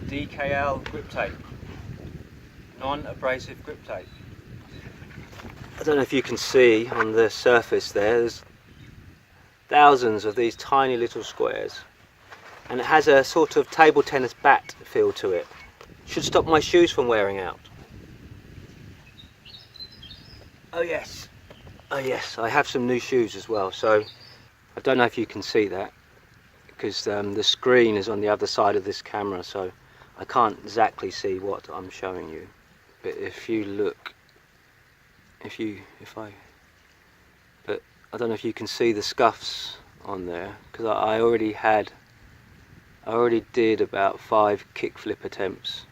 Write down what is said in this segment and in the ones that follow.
DKL Griptape, non-abrasive grip tape. I don't know if you can see on the surface there's thousands of these tiny little squares, and it has a sort of table tennis bat feel to it. Should stop my shoes from wearing out. Oh yes, I have some new shoes as well, so I don't know if you can see that because the screen is on the other side of this camera, so I can't exactly see what I'm showing you. But if you look, but I don't know if you can see the scuffs on there, because I already did about 5 kickflip attempts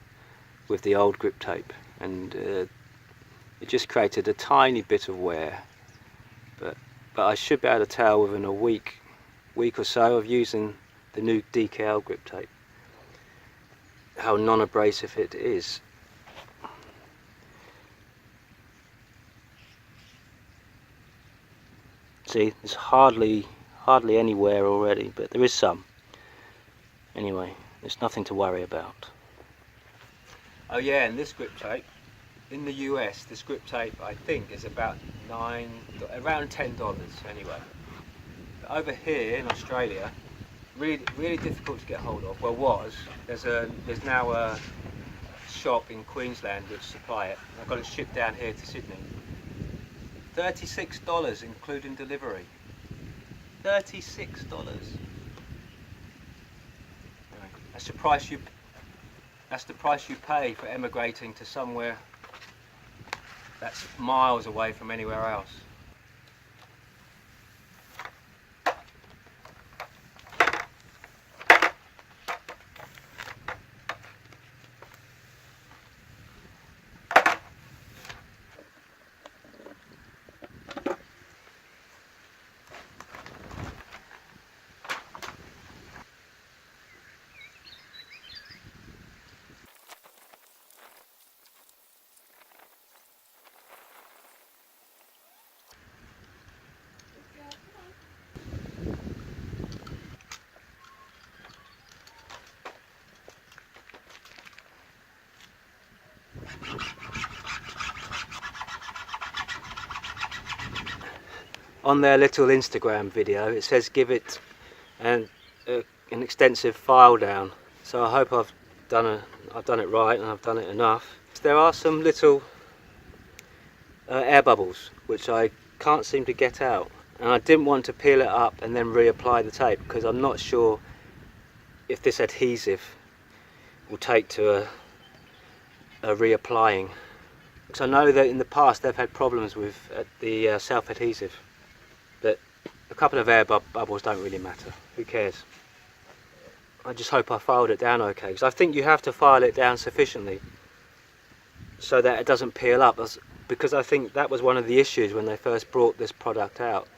with the old grip tape, and it just created a tiny bit of wear. But I should be able to tell within a week or so of using the new DKL grip tape how non-abrasive it is. See, there's hardly any wear already, but there is some. Anyway, there's nothing to worry about. Oh yeah, and this grip tape, in the US, this grip tape I think is about around $10 anyway. But over here in Australia, really difficult to get hold of. Well, there's now a shop in Queensland which supply it. I got it shipped down here to Sydney. $36 including delivery. $36. That's the price you pay for emigrating to somewhere that's miles away from anywhere else. On their little Instagram video it says give it an extensive file down, so I hope I've done it right and I've done it enough. There are some little air bubbles which I can't seem to get out, and I didn't want to peel it up and then reapply the tape because I'm not sure if this adhesive will take to a reapplying. Because I know that in the past they've had problems with the self-adhesive, but a couple of air bubbles don't really matter. Who cares? I just hope I filed it down okay, because I think you have to file it down sufficiently so that it doesn't peel up, because I think that was one of the issues when they first brought this product out,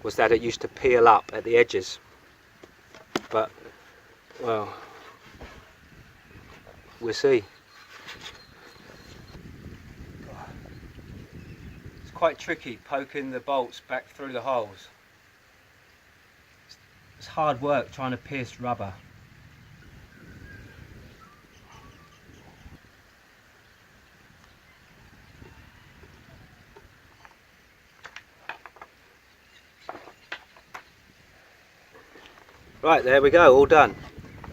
was that it used to peel up at the edges. But well, we'll see. It's quite tricky poking the bolts back through the holes. It's hard work trying to pierce rubber. Right, there we go, all done.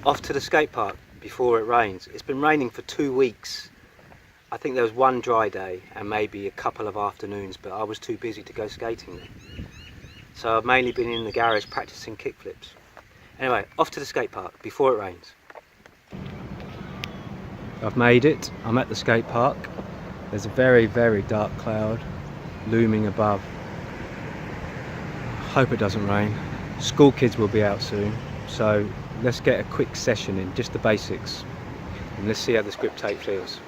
Off to the skate park before it rains. It's been raining for 2 weeks. I think there was one dry day and maybe a couple of afternoons, but I was too busy to go skating. So I've mainly been in the garage practicing kickflips. Anyway, off to the skate park before it rains. I've made it. I'm at the skate park. There's a very, very dark cloud looming above. Hope it doesn't rain. School kids will be out soon, so let's get a quick session in, just the basics, and let's see how this grip tape feels.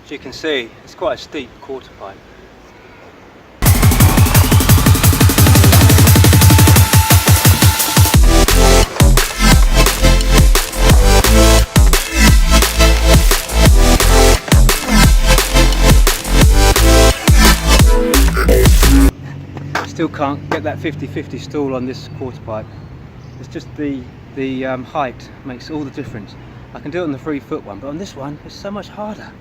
As you can see, it's quite a steep quarter pipe. Still can't get that 50-50 stall on this quarter pipe. It's just the height makes all the difference. I can do it on the 3-foot one, but on this one it's so much harder.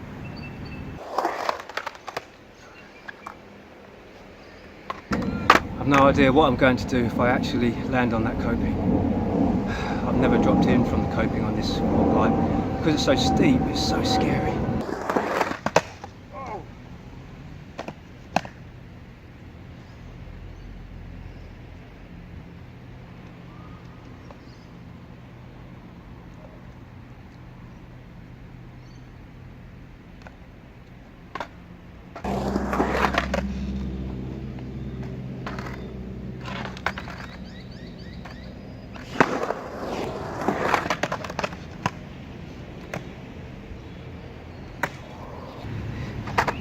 I've no idea what I'm going to do if I actually land on that coping. I've never dropped in from the coping on this pipe. Because it's so steep, it's so scary.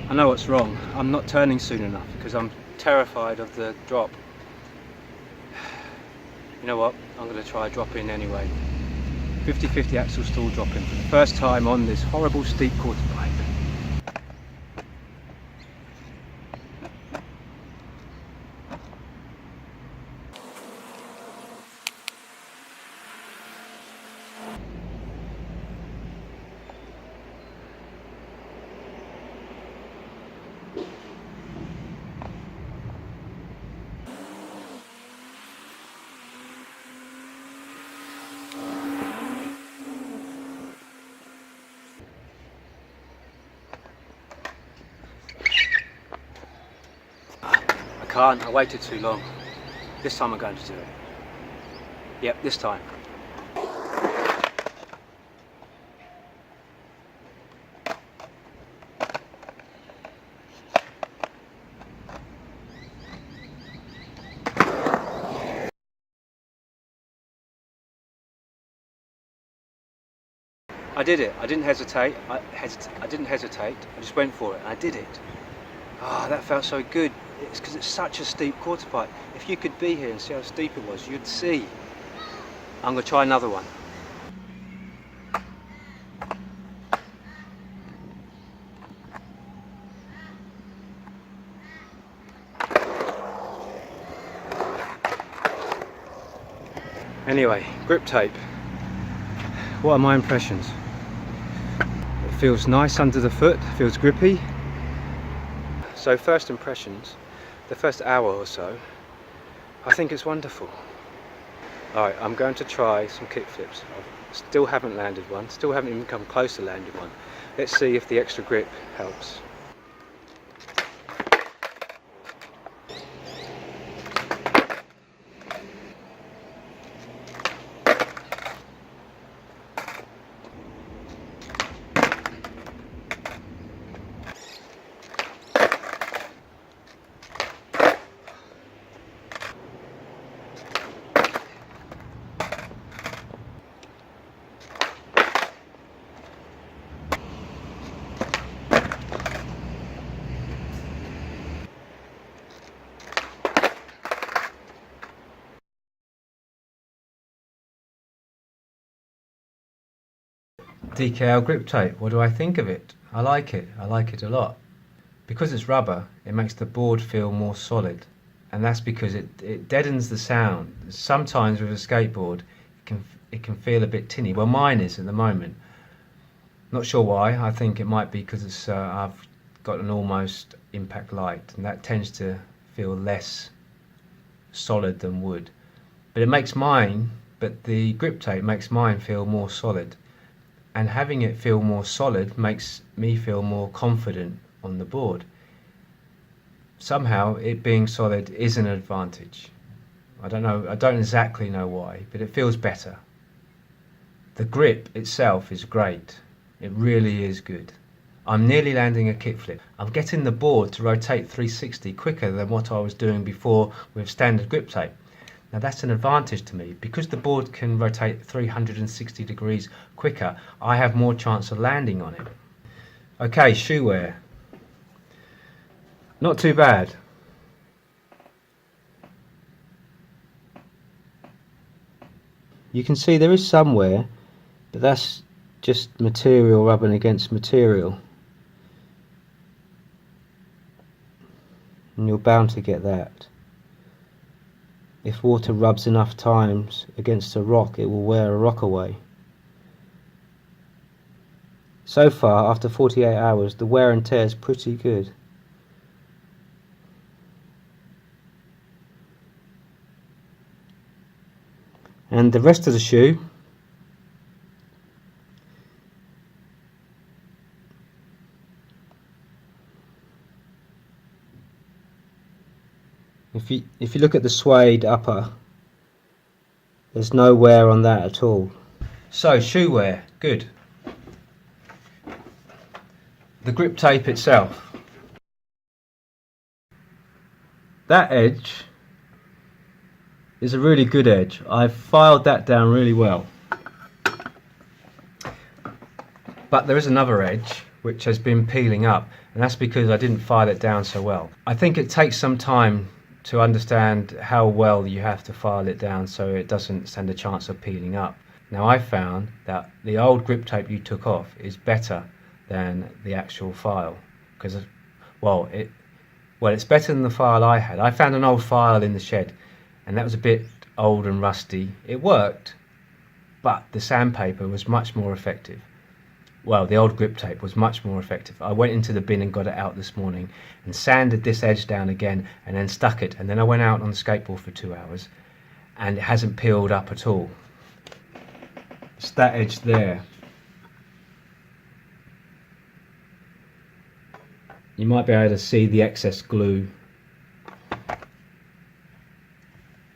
I know what's wrong. I'm not turning soon enough because I'm terrified of the drop. You know what? I'm going to try dropping anyway. 50-50 axle stall dropping for the first time on this horrible steep quarter pipe. I waited too long. This time I'm going to do it. Yep, this time. I did it. I didn't hesitate. I didn't hesitate. I just went for it and I did it. Ah, that felt so good. It's because it's such a steep quarter pipe. If you could be here and see how steep it was, you'd see. I'm going to try another one. Anyway, Griptape. What are my impressions? It feels nice under the foot, feels grippy. So first impressions, the first hour or so, I think it's wonderful. Alright, I'm going to try some kick flips. I still haven't landed one, still haven't even come close to landing one. Let's see if the extra grip helps. DKL Griptape, what do I think of it? I like it a lot. Because it's rubber, it makes the board feel more solid, and that's because it deadens the sound. Sometimes with a skateboard it can feel a bit tinny. Well, mine is at the moment. Not sure why. I think it might be because it's I've got an almost impact light, and that tends to feel less solid than wood. But the Griptape makes mine feel more solid. And having it feel more solid makes me feel more confident on the board. somehow it being solid is an advantage. I don't exactly know why, but it feels better. The grip itself is great. It really is good. I'm nearly landing a kickflip. I'm getting the board to rotate 360 quicker than what I was doing before with standard grip tape. Now that's an advantage to me. Because the board can rotate 360 degrees quicker, I have more chance of landing on it. Okay, shoe wear. Not too bad. You can see there is some wear, but that's just material rubbing against material. And you're bound to get that. If water rubs enough times against a rock, it will wear a rock away. So far, after 48 hours, the wear and tear is pretty good. And the rest of the shoe, if you look at the suede upper, there's no wear on that at all. So shoe wear, good. The grip tape itself, that edge is a really good edge. I've filed that down really well. But there is another edge which has been peeling up, and that's because I didn't file it down so well. I think it takes some time to understand how well you have to file it down so it doesn't stand a chance of peeling up. Now I found that the old grip tape you took off is better than the actual file, because it's better than the file I had. I found an old file in the shed and that was a bit old and rusty. It worked, but the sandpaper was much more effective. Well, the old grip tape was much more effective. I went into the bin and got it out this morning and sanded this edge down again and then stuck it, and then I went out on the skateboard for 2 hours and it hasn't peeled up at all. It's that edge there. You might be able to see the excess glue.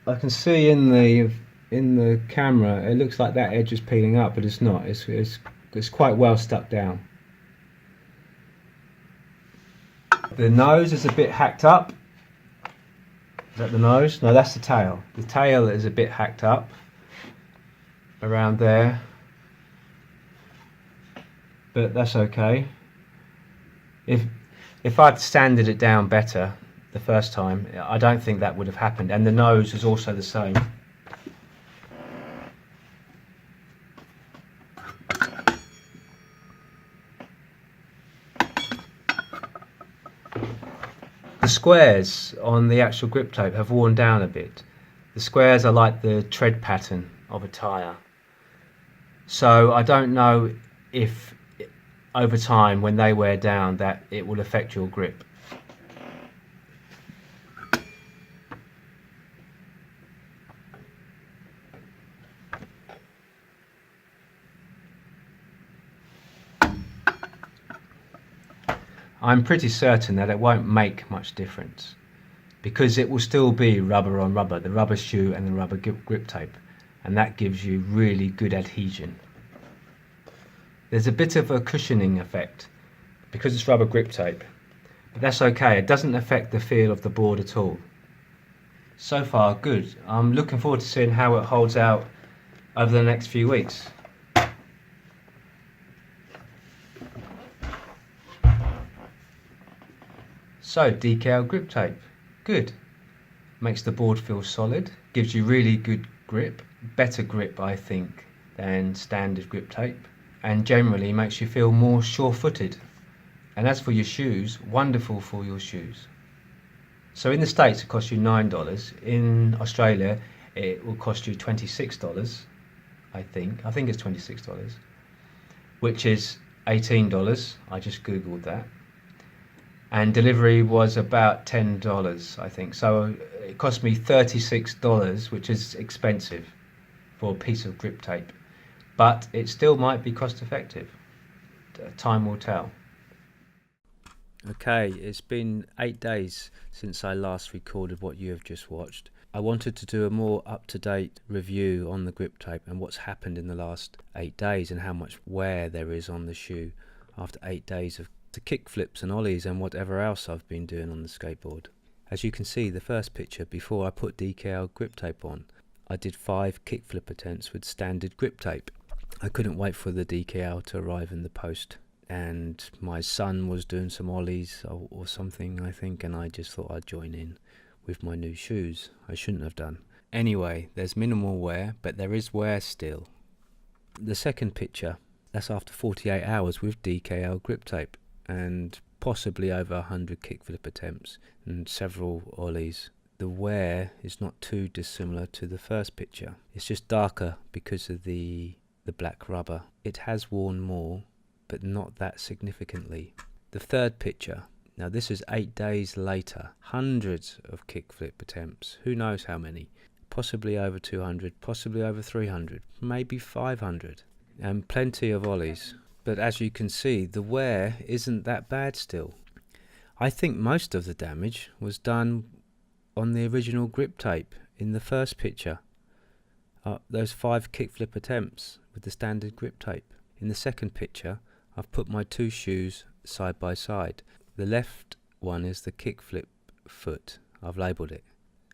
I can see in the camera it looks like that edge is peeling up, but it's not. It's quite well stuck down. The nose is a bit hacked up. Is that the nose? No, that's the tail. The tail is a bit hacked up around there, but that's okay. If I'd sanded it down better the first time, I don't think that would have happened. And the nose is also the same. The squares on the actual grip tape have worn down a bit. The squares are like the tread pattern of a tyre. So I don't know if over time, when they wear down, that it will affect your grip. I'm pretty certain that it won't make much difference, because it will still be rubber on rubber, the rubber shoe and the rubber grip tape, and that gives you really good adhesion. There's a bit of a cushioning effect because it's rubber grip tape, but that's okay. It doesn't affect the feel of the board at all. So far, good. I'm looking forward to seeing how it holds out over the next few weeks. So, DKL Griptape, good. Makes the board feel solid, gives you really good grip, better grip I think than standard grip tape, and generally makes you feel more sure-footed. And as for your shoes, wonderful for your shoes. So in the States it costs you $9, in Australia it will cost you $26, I think it's $26, which is $18, I just googled that. And delivery was about $10, I think. So it cost me $36, which is expensive for a piece of grip tape. But it still might be cost effective. Time will tell. Okay, it's been 8 days since I last recorded what you have just watched. I wanted to do a more up-to-date review on the Griptape and what's happened in the last 8 days and how much wear there is on the shoe after 8 days of the kick flips and ollies and whatever else I've been doing on the skateboard. As you can see, the first picture, before I put DKL Griptape on, I did 5 kickflip attempts with standard Griptape. I couldn't wait for the DKL to arrive in the post, and my son was doing some ollies or something, I think, and I just thought I'd join in with my new shoes. I shouldn't have done. Anyway, there's minimal wear, but there is wear still. The second picture, that's after 48 hours with DKL Griptape and possibly over 100 kickflip attempts and several ollies. The wear is not too dissimilar to the first picture. It's just darker because of the black rubber. It has worn more, but not that significantly. The third picture, now this is 8 days later, hundreds of kickflip attempts, who knows how many, possibly over 200, possibly over 300, maybe 500, and plenty of ollies. But as you can see, the wear isn't that bad still. I think most of the damage was done on the original Griptape in the first picture. Those 5 kickflip attempts with the standard Griptape. In the second picture, I've put my 2 shoes side by side. The left one is the kickflip foot. I've labelled it.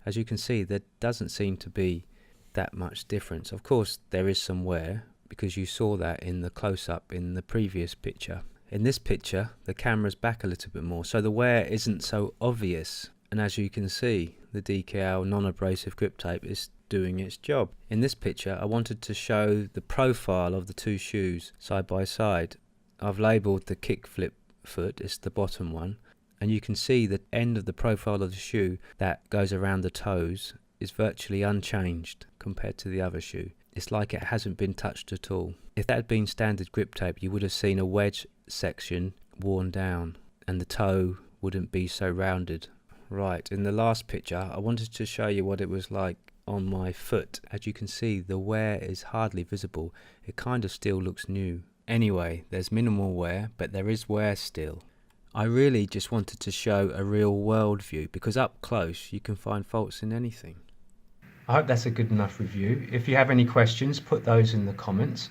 As you can see, there doesn't seem to be that much difference. Of course, there is some wear because you saw that in the close-up in the previous picture. In this picture, the camera's back a little bit more, so the wear isn't so obvious. And as you can see, the DKL non-abrasive Griptape is doing its job. In this picture, I wanted to show the profile of the 2 shoes side by side. I've labelled the kickflip foot, it's the bottom one, and you can see the end of the profile of the shoe that goes around the toes is virtually unchanged compared to the other shoe. It's like it hasn't been touched at all. If that had been standard Griptape, you would have seen a wedge section worn down and the toe wouldn't be so rounded. Right, in the last picture, I wanted to show you what it was like on my foot. As you can see, the wear is hardly visible. It kind of still looks new. Anyway, there's minimal wear, but there is wear still. I really just wanted to show a real world view because up close you can find faults in anything. I hope that's a good enough review. If you have any questions, put those in the comments.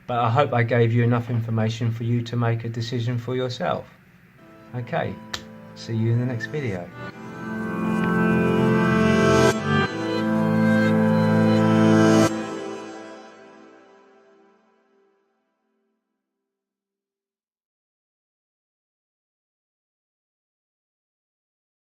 But I hope I gave you enough information for you to make a decision for yourself. Okay, see you in the next video.